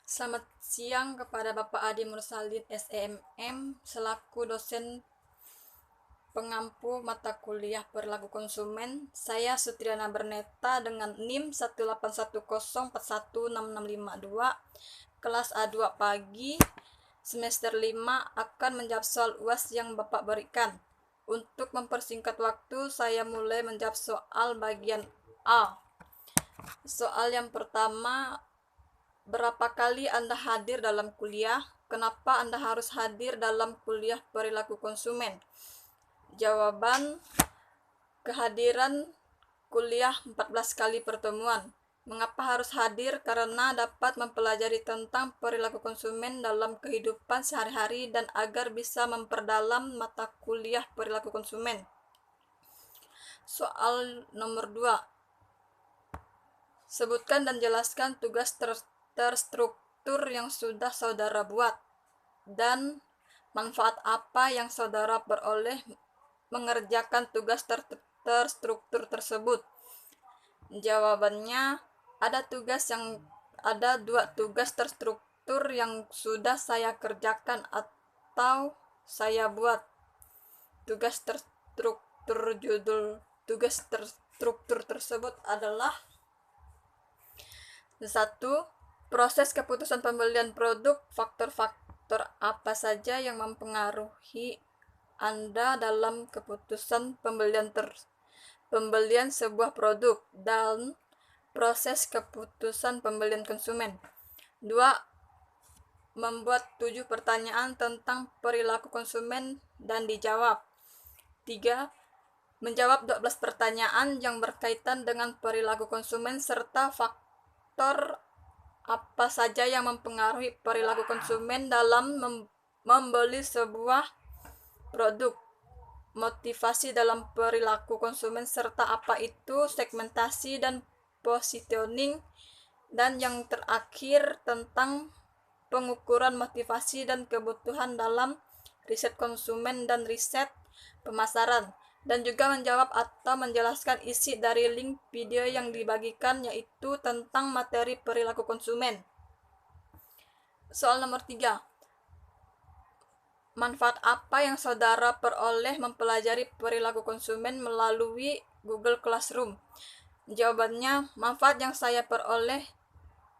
Selamat siang kepada Bapak Adi Mursalin SEMM selaku dosen pengampu mata kuliah perilaku konsumen. Saya Sutriana Berneta dengan NIM 18104166652 kelas A2 pagi semester 5 akan menjawab soal UAS yang Bapak berikan. Untuk mempersingkat waktu, saya mulai menjawab soal bagian A. Soal yang pertama, berapa kali Anda hadir dalam kuliah? Kenapa Anda harus hadir dalam kuliah perilaku konsumen? Jawaban, kehadiran kuliah 14 kali pertemuan. Mengapa harus hadir? Karena dapat mempelajari tentang perilaku konsumen dalam kehidupan sehari-hari dan agar bisa memperdalam mata kuliah perilaku konsumen. Soal nomor 2. Sebutkan dan jelaskan tugas terstruktur yang sudah saudara buat dan manfaat apa yang saudara peroleh mengerjakan tugas terstruktur tersebut. Jawabannya, ada dua tugas terstruktur yang sudah saya kerjakan atau saya buat. Tugas terstruktur tersebut adalah: 1. Proses keputusan pembelian produk. Faktor-faktor apa saja yang mempengaruhi Anda dalam keputusan pembelian sebuah produk, dan proses keputusan pembelian konsumen. 2. Membuat 7 pertanyaan tentang perilaku konsumen dan dijawab. 3. Menjawab 12 pertanyaan yang berkaitan dengan perilaku konsumen serta faktor apa saja yang mempengaruhi perilaku konsumen dalam membeli sebuah produk. Motivasi dalam perilaku konsumen serta apa itu segmentasi dan positioning. Dan yang terakhir tentang pengukuran motivasi dan kebutuhan dalam riset konsumen dan riset pemasaran, dan juga menjawab atau menjelaskan isi dari link video yang dibagikan, yaitu tentang materi perilaku konsumen. Soal nomor 3. Manfaat apa yang saudara peroleh mempelajari perilaku konsumen melalui Google Classroom? Jawabannya, manfaat yang saya peroleh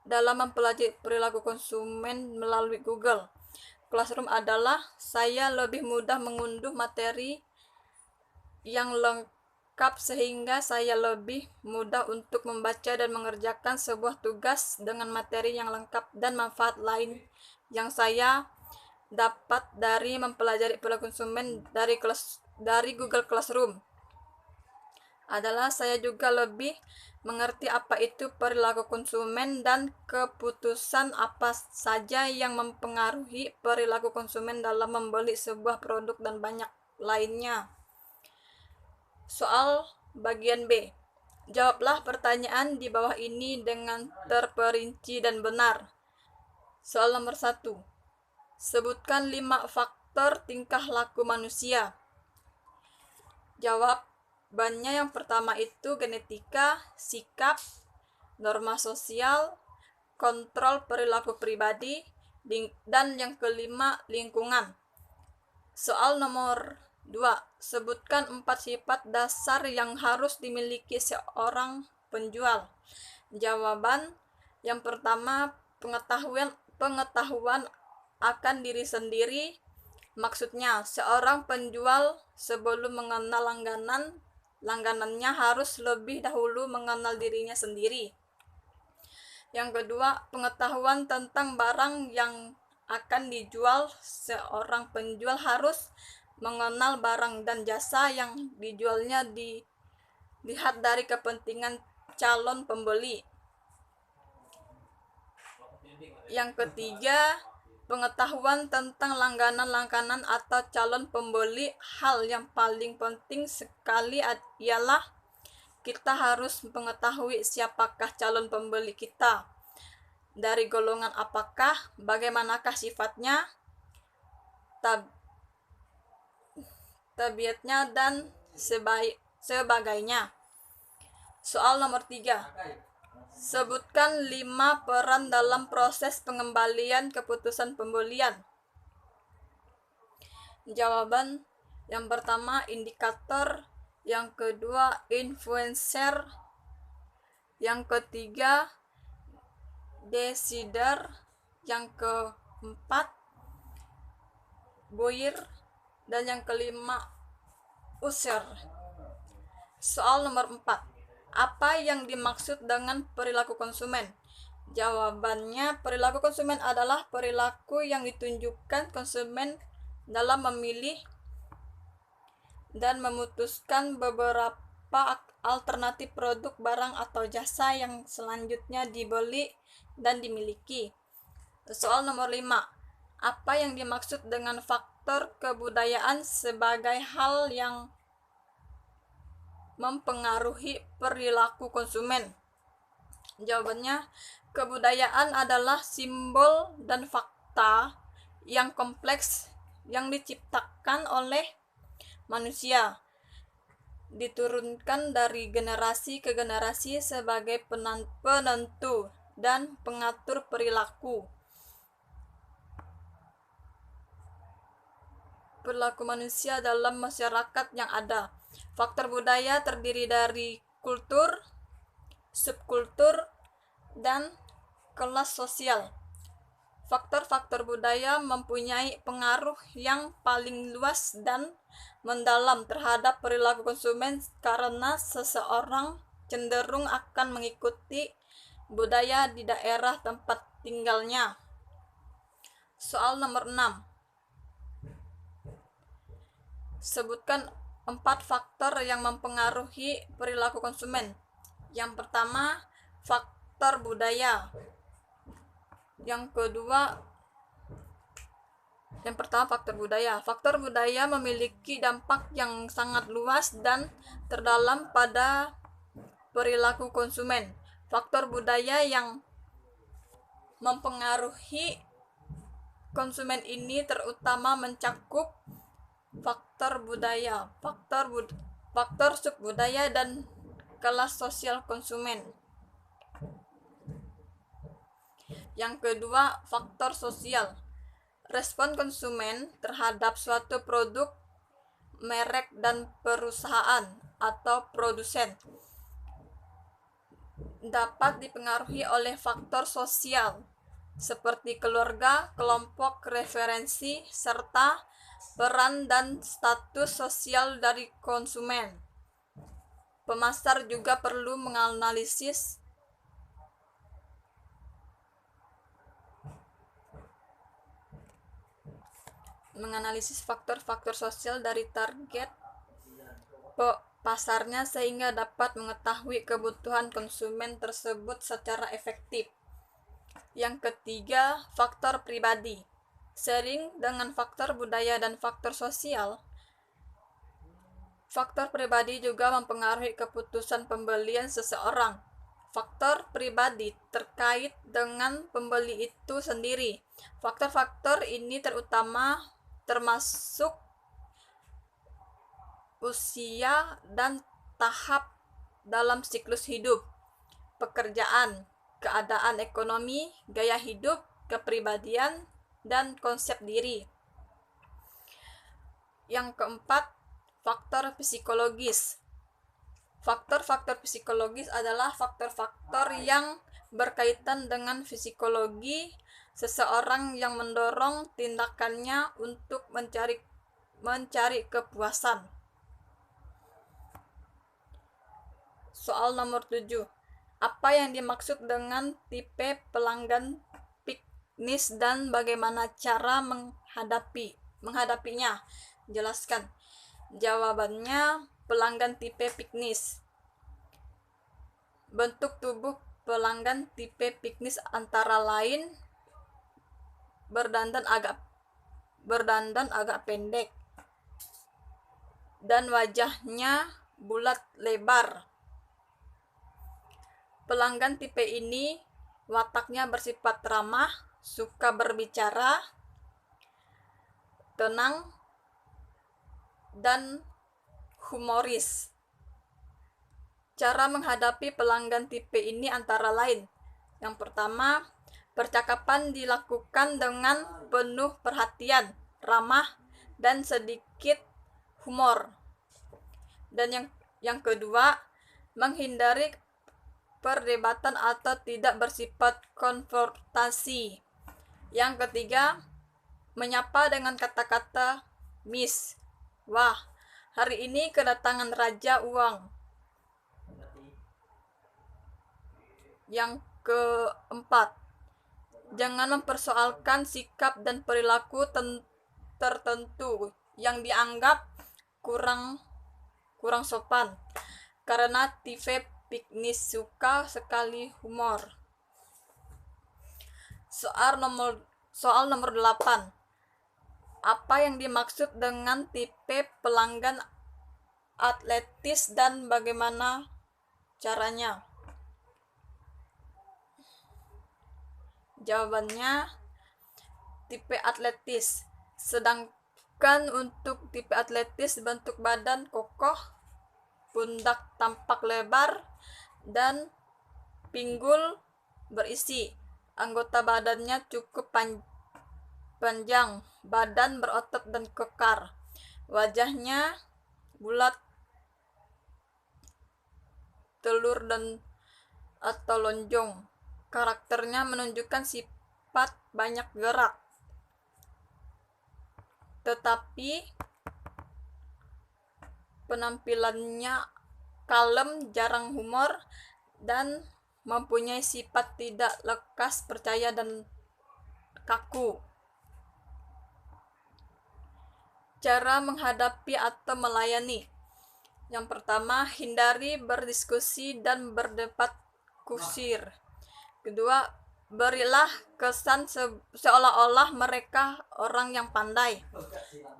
dalam mempelajari perilaku konsumen melalui Google Classroom adalah saya lebih mudah mengunduh materi yang lengkap sehingga saya lebih mudah untuk membaca dan mengerjakan sebuah tugas dengan materi yang lengkap. Dan manfaat lain yang saya dapat dari mempelajari perilaku konsumen dari Google Classroom adalah saya juga lebih mengerti apa itu perilaku konsumen dan keputusan apa saja yang mempengaruhi perilaku konsumen dalam membeli sebuah produk dan banyak lainnya. Soal bagian B. Jawablah pertanyaan di bawah ini dengan terperinci dan benar. Soal nomor 1. Sebutkan 5 faktor tingkah laku manusia. Jawabannya yang pertama itu genetika, sikap, norma sosial, kontrol perilaku pribadi, dan yang kelima lingkungan. Soal nomor 2. Sebutkan 4 sifat dasar yang harus dimiliki seorang penjual. Jawaban yang pertama, pengetahuan akan diri sendiri. Maksudnya, seorang penjual sebelum mengenal langganannya harus lebih dahulu mengenal dirinya sendiri. Yang kedua, pengetahuan tentang barang yang akan dijual. Seorang penjual harus mengenal barang dan jasa yang dijualnya dilihat dari kepentingan calon pembeli. Yang ketiga, pengetahuan tentang langganan atau calon pembeli. Hal yang paling penting sekali ialah kita harus mengetahui siapakah calon pembeli kita, dari golongan apakah, bagaimanakah sifatnya, tabiatnya, dan sebagainya. Soal nomor 3. Sebutkan 5 peran dalam proses pengembalian keputusan pembelian. Jawaban yang pertama indikator, yang kedua influencer, yang ketiga decider, yang keempat buyer, dan yang kelima user. Soal nomor 4. Apa yang dimaksud dengan perilaku konsumen? Jawabannya, perilaku konsumen adalah perilaku yang ditunjukkan konsumen dalam memilih dan memutuskan beberapa alternatif produk, barang, atau jasa yang selanjutnya dibeli dan dimiliki. Soal nomor 5. Apa yang dimaksud dengan faktor kebudayaan sebagai hal yang mempengaruhi perilaku konsumen? Jawabannya, kebudayaan adalah simbol dan fakta yang kompleks yang diciptakan oleh manusia, diturunkan dari generasi ke generasi sebagai penentu dan pengatur perilaku manusia dalam masyarakat yang ada. Faktor budaya terdiri dari kultur, subkultur, dan kelas sosial. Faktor-faktor budaya mempunyai pengaruh yang paling luas dan mendalam terhadap perilaku konsumen karena seseorang cenderung akan mengikuti budaya di daerah tempat tinggalnya. Soal nomor 6. Sebutkan 4 faktor yang mempengaruhi perilaku konsumen. Yang pertama, faktor budaya. Yang pertama faktor budaya. Faktor budaya memiliki dampak yang sangat luas dan terdalam pada perilaku konsumen. Faktor budaya yang mempengaruhi konsumen ini terutama mencakup faktor budaya, faktor subbudaya, dan kelas sosial konsumen. Yang kedua, faktor sosial. Respon konsumen terhadap suatu produk, merek, dan perusahaan atau produsen dapat dipengaruhi oleh faktor sosial seperti keluarga, kelompok referensi, serta peran dan status sosial dari konsumen. Pemasar juga perlu menganalisis faktor-faktor sosial dari target pasarnya sehingga dapat mengetahui kebutuhan konsumen tersebut secara efektif. Yang ketiga, faktor pribadi. Sering dengan faktor budaya dan faktor sosial, faktor pribadi juga mempengaruhi keputusan pembelian seseorang. Faktor pribadi terkait dengan pembeli itu sendiri. Faktor-faktor ini termasuk usia dan tahap dalam siklus hidup, pekerjaan, keadaan ekonomi, gaya hidup, kepribadian, dan konsep diri. Yang keempat, faktor psikologis. Faktor-faktor psikologis adalah faktor-faktor yang berkaitan dengan psikologi seseorang yang mendorong tindakannya untuk mencari kepuasan. Soal nomor 7. Apa yang dimaksud dengan tipe pelanggan piknis dan bagaimana cara menghadapinya? Jelaskan. Jawabannya, pelanggan tipe piknis. Bentuk tubuh pelanggan tipe piknis antara lain berdandan agak pendek dan wajahnya bulat lebar. Pelanggan tipe ini wataknya bersifat ramah, suka berbicara, tenang, dan humoris. Cara menghadapi pelanggan tipe ini antara lain: yang pertama, percakapan dilakukan dengan penuh perhatian, ramah, dan sedikit humor. Dan yang kedua, menghindari perdebatan atau tidak bersifat konfrontasi. Yang ketiga, menyapa dengan kata-kata Miss, wah, hari ini kedatangan Raja Uang. Yang keempat, jangan mempersoalkan sikap dan perilaku tertentu yang dianggap kurang sopan, karena tipe piknis suka sekali humor. Soal nomor 8. Apa yang dimaksud dengan tipe pelanggan atletis dan bagaimana caranya? Jawabannya, tipe atletis. Sedangkan untuk tipe atletis, bentuk badan kokoh, pundak tampak lebar, dan pinggul berisi. Anggota badannya cukup panjang, badan berotot dan kekar. Wajahnya bulat, telur dan atau lonjong. Karakternya menunjukkan sifat banyak gerak, tetapi penampilannya kalem, jarang humor, dan mempunyai sifat tidak lekas percaya dan kaku. Cara menghadapi atau melayani: yang pertama, hindari berdiskusi dan berdebat kusir. Kedua, berilah kesan seolah-olah mereka orang yang pandai. 3,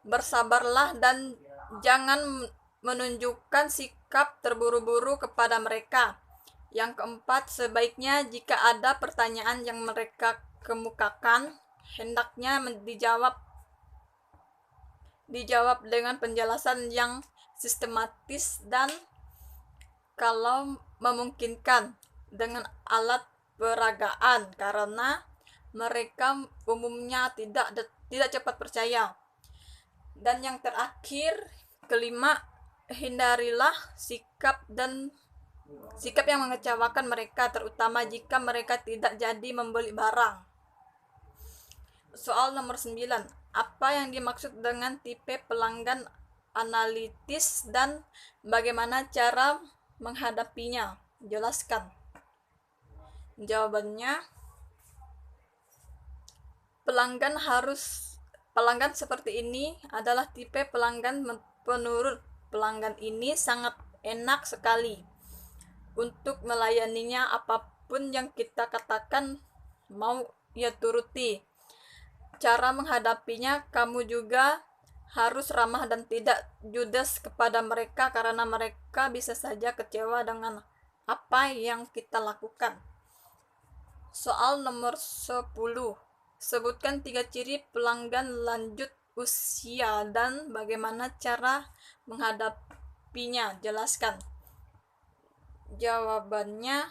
bersabarlah dan jangan menunjukkan sikap terburu-buru kepada mereka. Yang keempat, sebaiknya jika ada pertanyaan yang mereka kemukakan, hendaknya dijawab dengan penjelasan yang sistematis dan kalau memungkinkan dengan alat peragaan, karena mereka umumnya tidak cepat percaya. Dan yang terakhir, kelima, hindarilah sikap yang mengecewakan mereka, terutama jika mereka tidak jadi membeli barang. Soal nomor 9. Apa yang dimaksud dengan tipe pelanggan analitis dan bagaimana cara menghadapinya? Jelaskan. Jawabannya, pelanggan seperti ini adalah tipe pelanggan penurut. Pelanggan ini sangat enak sekali. Untuk melayaninya, apapun yang kita katakan mau ia turuti. Cara menghadapinya, kamu juga harus ramah dan tidak judes kepada mereka, karena mereka bisa saja kecewa dengan apa yang kita lakukan. Soal nomor 10. Sebutkan 3 ciri pelanggan lanjut usia dan bagaimana cara menghadapinya. Jelaskan. Jawabannya,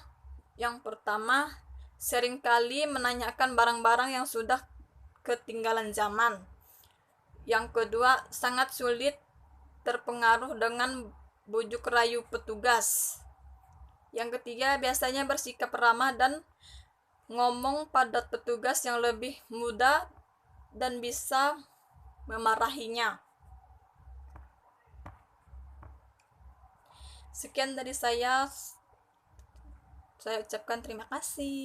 yang pertama, seringkali menanyakan barang-barang yang sudah ketinggalan zaman. Yang kedua, sangat sulit terpengaruh dengan bujuk rayu petugas. Yang ketiga, biasanya bersikap ramah dan ngomong pada petugas yang lebih muda dan bisa memarahinya. Sekian dari saya ucapkan terima kasih.